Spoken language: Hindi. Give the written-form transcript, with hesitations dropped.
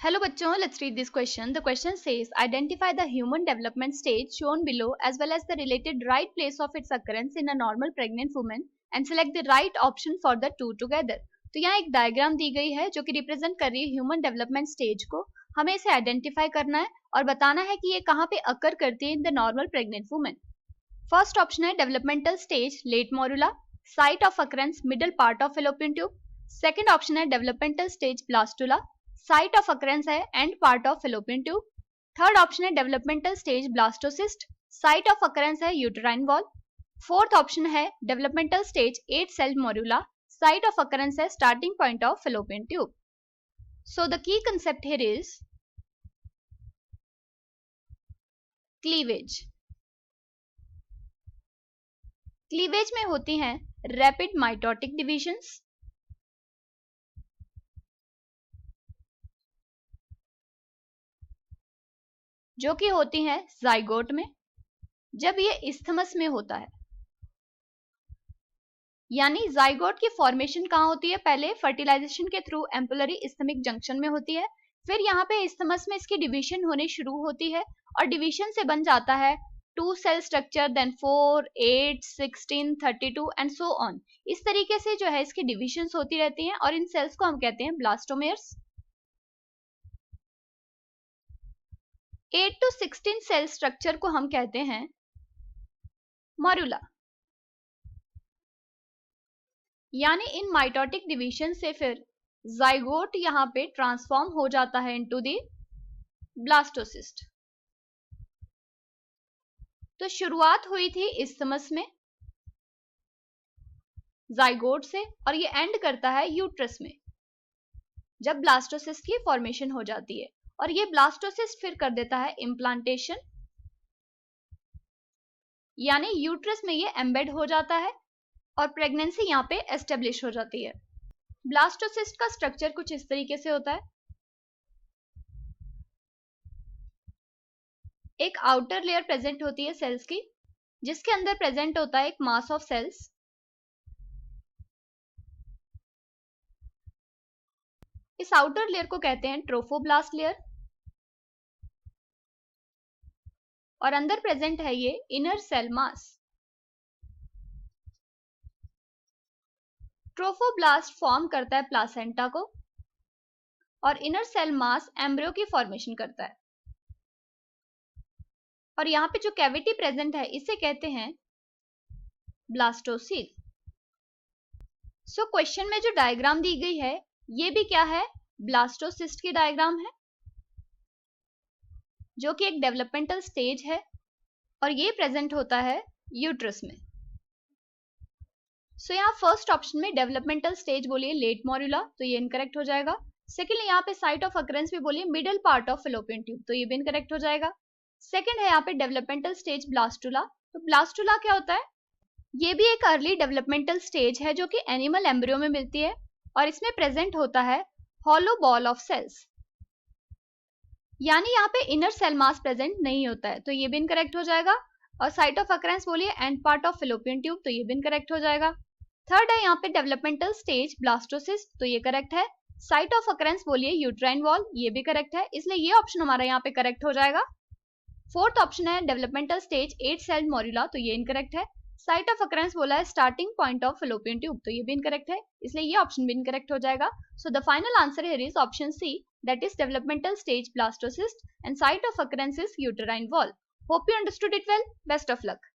Hello बच्चों, let's read this question. The question says, identify the human development stage shown below as well as the related right place of its occurrence in a normal pregnant woman and select the right option for the two together. तो यहाँ एक डायग्राम दी गई है जो कि रिप्रेजेंट कर रही है ह्यूमन डेवलपमेंट स्टेज को. हमें इसे आइडेंटिफाई करना है और बताना है कि ये कहाँ पे अकर करती है in the normal pregnant women. First option है developmental stage late morula, site of occurrence middle part of fallopian tube. Second option है developmental stage blastula, site of occurrence है end part of fallopian tube. Third option है developmental stage blastocyst, site of occurrence है यूटेराइन वॉल. फोर्थ ऑप्शन है developmental stage 8 cell morula, site of occurrence है starting point of fallopian tube. So the key concept here is cleavage. Cleavage में होती हैं रैपिड माइटोटिक डिविजन्स, जो कि होती हैं जाइगोट में जब ये इस्थमस में होता है. यानी जाइगोट की फॉर्मेशन कहाँ होती है? पहले फर्टिलाइजेशन के थ्रू एम्पुलरी इस्थमिक जंक्शन में होती है, फिर यहाँ पे इस्थमस में इसकी डिवीजन होने शुरू होती है और डिवीजन से बन जाता है 2 cell structure, then 4, 8, 16, 32 and so on. इस तरीके से जो है इसकी डिविजन्स होती रहती हैं और इन सेल्स को हम कहते हैं ब्लास्टोमेयर्स. 8 to 16 सेल स्ट्रक्चर को हम कहते हैं मोरुला. यानी इन माइटोटिक डिवीजन से फिर जाइगोट यहाँ पे ट्रांसफॉर्म हो जाता है इनटू द ब्लास्टोसिस्ट. तो शुरुआत हुई थी इस्थमस में जाइगोट से और ये एंड करता है यूट्रस में जब ब्लास्टोसिस्ट की फॉर्मेशन हो जाती है. और ये ब्लास्टोसिस्ट फिर कर देता है इम्प्लांटेशन, यानी यूट्रस में ये एम्बेड हो जाता है और प्रेगनेंसी यहाँ पे एस्टेब्लिश हो जाती है. ब्लास्टोसिस्ट का स्ट्रक्चर कुछ इस तरीके से होता है. एक आउटर लेयर प्रेजेंट होती है सेल्स की, जिसके अंदर प्रेजेंट होता है एक मास ऑफ सेल्स. इस आउटर लेयर को कहते हैं ट्रोफोब्लास्ट लेयर और अंदर प्रेजेंट है ये inner cell mass. Trophoblast form करता है प्लासेंटा को और इनर सेल मास एम्ब्रियो की फॉर्मेशन करता है. और यहाँ पे जो कैविटी प्रेजेंट है इसे कहते हैं ब्लास्टोसील. सो क्वेश्चन में जो डायग्राम दी गई है ये भी क्या है? ब्लास्टोसिस्ट की डायग्राम है जो कि एक डेवलपमेंटल स्टेज है और ये प्रेजेंट होता है यूट्रस में. सो यहाँ फर्स्ट ऑप्शन में डेवलपमेंटल स्टेज बोलिए लेट मोरुला, तो ये इनकरेक्ट हो जाएगा. सेकेंड यहाँ पे साइट ऑफ अकरेंस भी बोलिए middle part of fallopian tube, तो ये भी इनकरेक्ट हो जाएगा. सेकेंड है यहाँ पे डेवलपमेंटल स्टेज ब्लास्टुला, तो ब्लास्टुला क्या होता है? ये भी एक अर्ली डेवलपमेंटल स्टेज है जो कि एनिमल एम्ब्रियो में मिलती है और इसमें प्रेजेंट होता है हॉलो बॉल ऑफ सेल्स. यानी यहाँ पे इनर सेल मास प्रेजेंट नहीं होता है, तो ये भी इनकरेक्ट हो जाएगा. और साइट ऑफ अकरेंस बोलिए and part of fallopian tube, तो ये भी इनकरेक्ट हो जाएगा. थर्ड है यहाँ पे डेवलपमेंटल स्टेज ब्लास्टोसिस्ट, तो ये करेक्ट है. साइट ऑफ अकरेंस बोलिए यूट्राइन वॉल, ये भी करेक्ट है, इसलिए ये ऑप्शन हमारा यहाँ पे करेक्ट हो जाएगा. फोर्थ ऑप्शन है डेवलपमेंटल स्टेज 8 सेल मोरुला, तो ये इनकरेक्ट है. साइट ऑफ अकरेंस बोला है starting point of fallopian tube, तो ये भी इनकरेक्ट है, इसलिए ये ऑप्शन भी इनकरेक्ट हो जाएगा. So the final answer here is option C, that is developmental stage blastocyst and site of occurrence is uterine wall. Hope you understood it well. Best of luck.